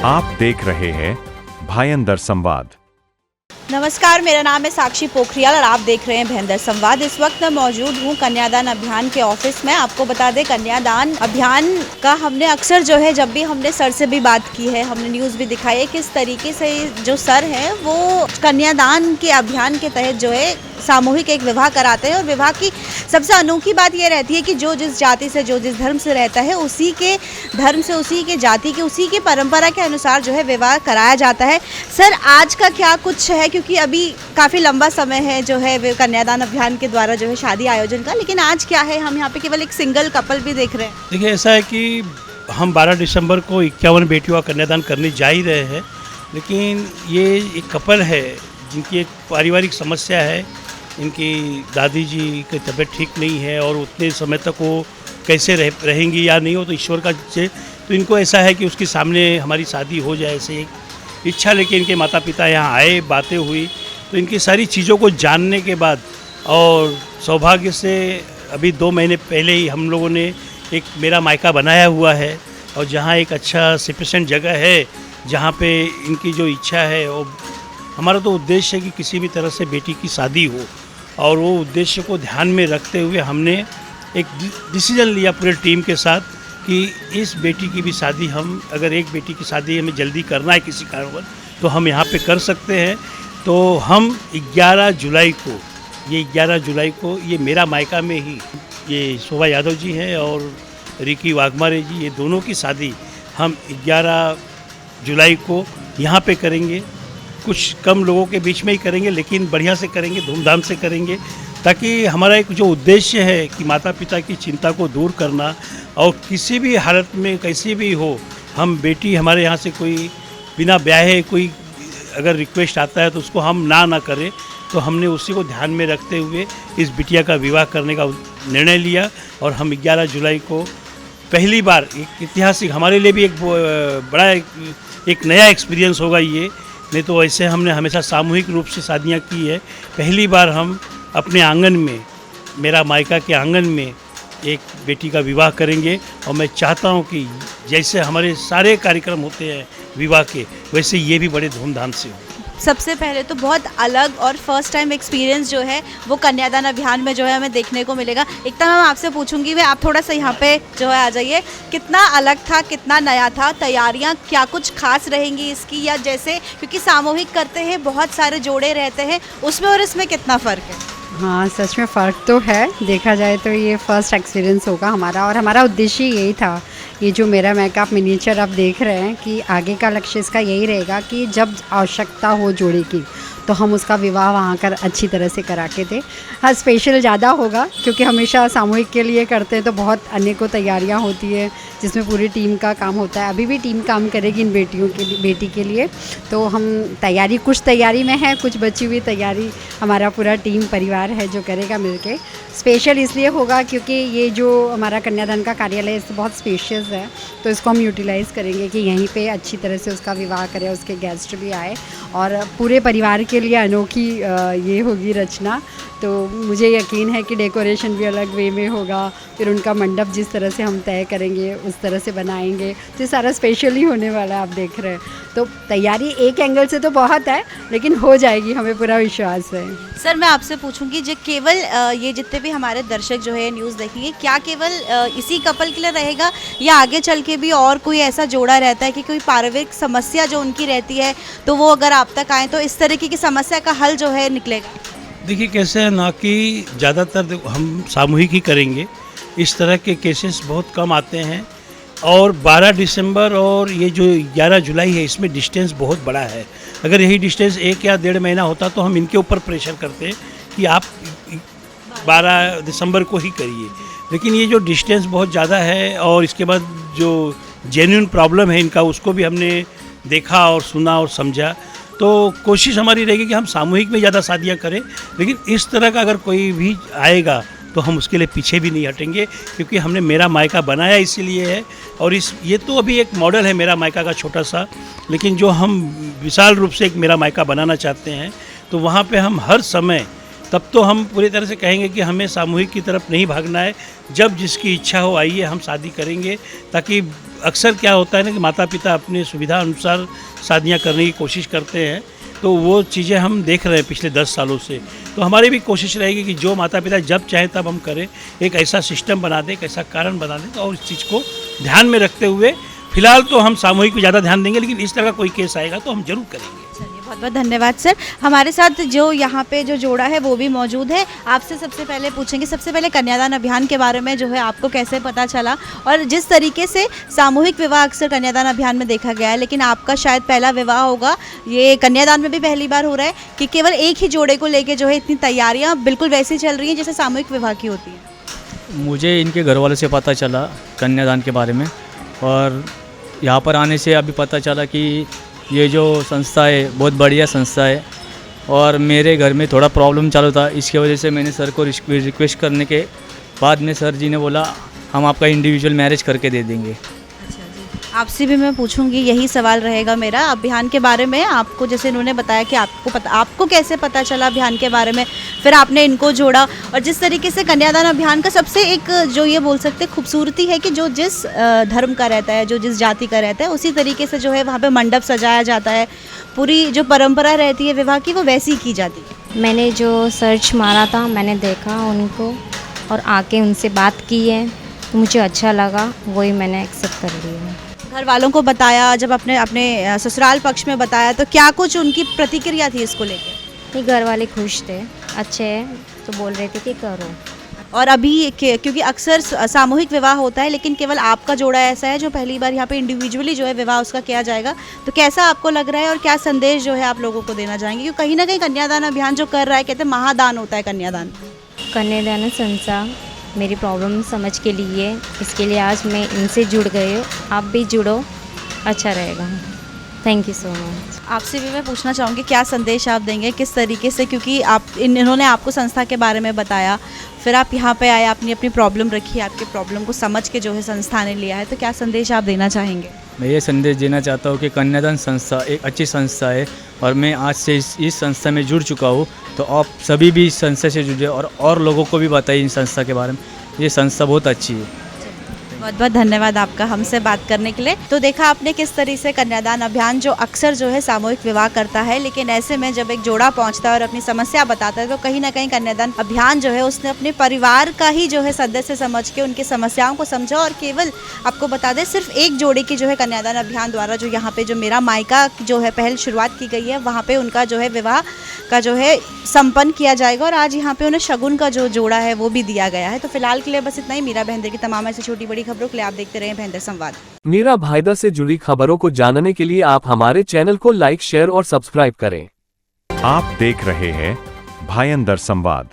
आप देख रहे हैं भायंदर संवाद। नमस्कार, मेरा नाम है साक्षी पोखरियाल और आप देख रहे हैं भायंदर संवाद। इस वक्त मैं मौजूद हूँ कन्यादान अभियान के ऑफिस में। आपको बता दें, कन्यादान अभियान का हमने अक्सर जो है, जब भी हमने सर से भी बात की है, हमने न्यूज़ भी दिखाई है, किस तरीके से जो सर हैं वो कन्यादान के अभियान के तहत जो है सामूहिक एक विवाह कराते हैं। और विवाह की सबसे अनोखी बात ये रहती है कि जो जिस जाति से, जो जिस धर्म से रहता है, उसी के धर्म से, उसी के जाति के, उसी के परंपरा के अनुसार जो है विवाह कराया जाता है। सर, आज का क्या कुछ है, क्योंकि अभी काफ़ी लंबा समय है जो है कन्यादान अभियान के द्वारा जो है शादी आयोजन का, लेकिन आज क्या है? हम यहाँ पे केवल एक सिंगल कपल भी देख रहे हैं। देखिए, ऐसा है कि हम 12 दिसंबर को 51 बेटियों का कन्यादान करने जा ही रहे हैं, लेकिन ये एक कपल है जिनकी एक पारिवारिक समस्या है। इनकी दादी जी की तबीयत ठीक नहीं है और उतने समय तक वो कैसे रहेंगी या नहीं हो, तो ईश्वर का से तो इनको ऐसा है कि उसके सामने हमारी शादी हो जाए, ऐसे एक इच्छा लेके इनके माता पिता यहाँ आए, बातें हुई, तो इनकी सारी चीज़ों को जानने के बाद और सौभाग्य से अभी 2 महीने पहले ही हम लोगों ने एक मेरा मायका बनाया हुआ है, और जहाँ एक अच्छा सफिशिएंट जगह है जहाँ पे इनकी जो इच्छा है, वो हमारा तो उद्देश्य है कि किसी भी तरह से बेटी की शादी हो, और वो उद्देश्य को ध्यान में रखते हुए हमने एक डिसीजन लिया पूरे टीम के साथ कि इस बेटी की भी शादी हम, अगर एक बेटी की शादी हमें जल्दी करना है किसी कारणवश, तो हम यहाँ पे कर सकते हैं। तो हम 11 जुलाई को ये मेरा मायका में ही, ये शोभा यादव जी हैं और रिकी वाघमारे जी, ये दोनों की शादी हम 11 जुलाई को यहाँ पे करेंगे। कुछ कम लोगों के बीच में ही करेंगे, लेकिन बढ़िया से करेंगे, धूमधाम से करेंगे, ताकि हमारा एक जो उद्देश्य है कि माता पिता की चिंता को दूर करना, और किसी भी हालत में कैसी भी हो, हम बेटी हमारे यहाँ से कोई बिना ब्याहे कोई अगर रिक्वेस्ट आता है तो उसको हम ना करें। तो हमने उसी को ध्यान में रखते हुए इस बिटिया का विवाह करने का निर्णय लिया, और हम 11 जुलाई को पहली बार, एक ऐतिहासिक हमारे लिए भी एक बड़ा एक नया एक्सपीरियंस होगा ये, नहीं तो ऐसे हमने हमेशा सामूहिक रूप से शादियां की है। पहली बार हम अपने आंगन में, मेरा मायका के आंगन में एक बेटी का विवाह करेंगे, और मैं चाहता हूं कि जैसे हमारे सारे कार्यक्रम होते हैं विवाह के, वैसे ये भी बड़े धूमधाम से हो। सबसे पहले तो बहुत अलग और फर्स्ट टाइम एक्सपीरियंस जो है वो कन्यादान अभियान में जो है हमें देखने को मिलेगा। एक तो मैं आपसे पूछूंगी, वे आप थोड़ा सा यहाँ पे जो है आ जाइए, कितना अलग था, कितना नया था, तैयारियाँ क्या कुछ खास रहेंगी इसकी, या जैसे क्योंकि सामूहिक करते हैं, बहुत सारे जोड़े रहते हैं, उसमें और इसमें कितना फ़र्क है? हाँ, सच में फ़र्क तो है। देखा जाए तो ये फर्स्ट एक्सपीरियंस होगा हमारा, और हमारा उद्देश्य यही था। ये जो मेरा मेकअप मिनिएचर आप देख रहे हैं, कि आगे का लक्ष्य इसका यही रहेगा कि जब आवश्यकता हो जोड़े की, तो हम उसका विवाह वहाँ कर अच्छी तरह से करा के दें। हाँ, स्पेशल ज़्यादा होगा क्योंकि हमेशा सामूहिक के लिए करते हैं तो बहुत अनेकों तैयारियाँ होती है, जिसमें पूरी टीम का काम होता है। अभी भी टीम काम करेगी इन बेटी के लिए, तो हम कुछ तैयारी में है, कुछ बची हुई तैयारी हमारा पूरा टीम परिवार है जो करेगा मिलके। स्पेशल इसलिए होगा क्योंकि ये जो हमारा कन्यादान का कार्यालय है बहुत स्पेशियस है, तो इसको हम यूटिलाइज़ करेंगे कि यहीं पे अच्छी तरह से उसका विवाह करें, उसके गेस्ट भी आए, और पूरे परिवार के लिए अनोखी ये होगी रचना। तो मुझे यकीन है कि डेकोरेशन भी अलग वे में होगा, फिर उनका मंडप जिस तरह से हम तय करेंगे उस तरह से बनाएंगे, तो ये सारा स्पेशल ही होने वाला है, आप देख रहे हैं। तो तैयारी एक एंगल से तो बहुत है, लेकिन हो जाएगी, हमें पूरा विश्वास है। सर, मैं आपसे पूछूंगी, जो केवल ये जितने भी हमारे दर्शक जो है न्यूज़ देखेंगे, क्या केवल इसी कपल के लिए रहेगा, या आगे चल के भी और कोई ऐसा जोड़ा रहता है कि कोई पारिवारिक समस्या जो उनकी रहती है, तो वो अगर आप तक आए तो इस तरीके की समस्या का हल जो है निकलेगा? देखिए, कैसे है ना कि ज़्यादातर हम सामूहिक ही करेंगे, इस तरह के केसेस बहुत कम आते हैं, और 12 दिसंबर और ये जो 11 जुलाई है, इसमें डिस्टेंस बहुत बड़ा है। अगर यही डिस्टेंस 1 या 1.5 महीना होता तो हम इनके ऊपर प्रेशर करते कि आप 12 दिसंबर को ही करिए, लेकिन ये जो डिस्टेंस बहुत ज़्यादा है, और इसके बाद जो जेन्युइन प्रॉब्लम है इनका, उसको भी हमने देखा और सुना और समझा। तो कोशिश हमारी रहेगी कि हम सामूहिक में ज़्यादा शादियाँ करें, लेकिन इस तरह का अगर कोई भी आएगा तो हम उसके लिए पीछे भी नहीं हटेंगे, क्योंकि हमने मेरा मायका बनाया इसीलिए है। और ये तो अभी एक मॉडल है मेरा मायका का छोटा सा, लेकिन जो हम विशाल रूप से एक मेरा मायका बनाना चाहते हैं, तो वहाँ पे हम हर समय तब तो हम पूरी तरह से कहेंगे कि हमें सामूहिक की तरफ नहीं भागना है। जब जिसकी इच्छा हो आइए हम शादी करेंगे, ताकि अक्सर क्या होता है ना कि माता पिता अपनी सुविधा अनुसार शादियाँ करने की कोशिश करते हैं, तो वो चीज़ें हम देख रहे हैं पिछले 10 सालों से। तो हमारी भी कोशिश रहेगी कि जो माता पिता जब चाहे तब हम करें, एक ऐसा सिस्टम बना दें, एक ऐसा कारण बना दें, और इस चीज़ को ध्यान में रखते हुए फिलहाल तो हम सामूहिक पे ज़्यादा ध्यान देंगे, लेकिन इस तरह का कोई केस आएगा तो हम जरूर करेंगे। चलिए, बहुत बहुत धन्यवाद सर। हमारे साथ जो यहाँ पे जो जोड़ा है वो भी मौजूद है। आपसे सबसे पहले पूछेंगे, सबसे पहले कन्यादान अभियान के बारे में जो है आपको कैसे पता चला, और जिस तरीके से सामूहिक विवाह अक्सर कन्यादान अभियान में देखा गया है, लेकिन आपका शायद पहला विवाह होगा, ये कन्यादान में भी पहली बार हो रहा है कि केवल एक ही जोड़े को लेके जो है इतनी तैयारियाँ बिल्कुल वैसी चल रही हैं जैसे सामूहिक विवाह की होती हैं? मुझे इनके घर वालों से पता चला कन्यादान के बारे में, और यहाँ पर आने से अभी पता चला कि ये जो संस्था है बहुत बढ़िया संस्था है, और मेरे घर में थोड़ा प्रॉब्लम चालू था, इसकी वजह से मैंने सर को रिक्वेस्ट करने के बाद में सर जी ने बोला हम आपका इंडिविजुअल मैरिज करके दे देंगे। आपसे भी मैं पूछूंगी, यही सवाल रहेगा मेरा अभियान के बारे में। आपको जैसे इन्होंने बताया कि आपको कैसे पता चला अभियान के बारे में, फिर आपने इनको जोड़ा, और जिस तरीके से कन्यादान अभियान का सबसे एक जो ये बोल सकते खूबसूरती है कि जो जिस धर्म का रहता है, जो जिस जाति का रहता है, उसी तरीके से जो है वहाँ पे मंडप सजाया जाता है, पूरी जो परंपरा रहती है विवाह की वो वैसी की जाती है। मैंने जो सर्च मारा था, मैंने देखा उनको और आके उनसे बात की है, तो मुझे अच्छा लगा, वही मैंने एक्सेप्ट कर लिया। घर वालों को बताया, जब अपने ससुराल पक्ष में बताया तो क्या कुछ उनकी प्रतिक्रिया थी इसको लेकर? नहीं, घर वाले खुश थे, अच्छे हैं, तो बोल रहे थे कि करो। और अभी क्योंकि अक्सर सामूहिक विवाह होता है, लेकिन केवल आपका जोड़ा ऐसा है जो पहली बार यहाँ पे इंडिविजुअली जो है विवाह उसका किया जाएगा, तो कैसा आपको लग रहा है और क्या संदेश जो है आप लोगों को देना चाहेंगे? क्योंकि कहीं ना कहीं कन्यादान अभियान जो कर रहा है, कहते हैं महादान होता है कन्यादान। कन्यादान संस्था मेरी प्रॉब्लम समझ के लिए, इसके लिए आज मैं इनसे जुड़ गई हूँ, आप भी जुड़ो, अच्छा रहेगा। Thank you so much. आपसे भी मैं पूछना चाहूँगी क्या संदेश आप देंगे, किस तरीके से, क्योंकि इन्होंने आपको संस्था के बारे में बताया, फिर आप यहाँ पे आए, आपने अपनी प्रॉब्लम रखी, आपके प्रॉब्लम को समझ के जो है संस्था ने लिया है, तो क्या संदेश आप देना चाहेंगे? मैं ये संदेश देना चाहता हूँ कि कन्यादान संस्था एक अच्छी संस्था है, और मैं आज से इस संस्था में जुड़ चुका हूँ, तो आप सभी भी इस संस्था से जुड़े और लोगों को भी बताइए इन संस्था के बारे में। ये संस्था बहुत अच्छी है। बहुत बहुत धन्यवाद आपका हमसे बात करने के लिए। तो देखा आपने किस तरीके से कन्यादान अभियान जो अक्सर जो है सामूहिक विवाह करता है, लेकिन ऐसे में जब एक जोड़ा पहुंचता है और अपनी समस्या बताता है, तो कहीं ना कहीं कन्यादान अभियान जो है उसने अपने परिवार का ही जो है सदस्य समझ के उनकी समस्याओं को समझा। और केवल आपको बता दें, सिर्फ एक जोड़े की जो है कन्यादान अभियान द्वारा जो यहाँ पे जो मेरा मायका जो है पहल शुरुआत की गई है, वहाँ पे उनका जो है विवाह का जो है संपन्न किया जाएगा, और आज यहाँ पे उन्हें शगुन का जो जोड़ा है वो भी दिया गया है। तो फिलहाल के लिए बस इतना ही। मीरा भाईंदर की तमाम ऐसी छोटी बड़ी खबरों के लिए आप देखते रहें भाईंदर संवाद। मीरा भाईंदर से जुड़ी खबरों को जानने के लिए आप हमारे चैनल को लाइक, शेयर और सब्सक्राइब करें। आप देख रहे हैं भाईंदर संवाद।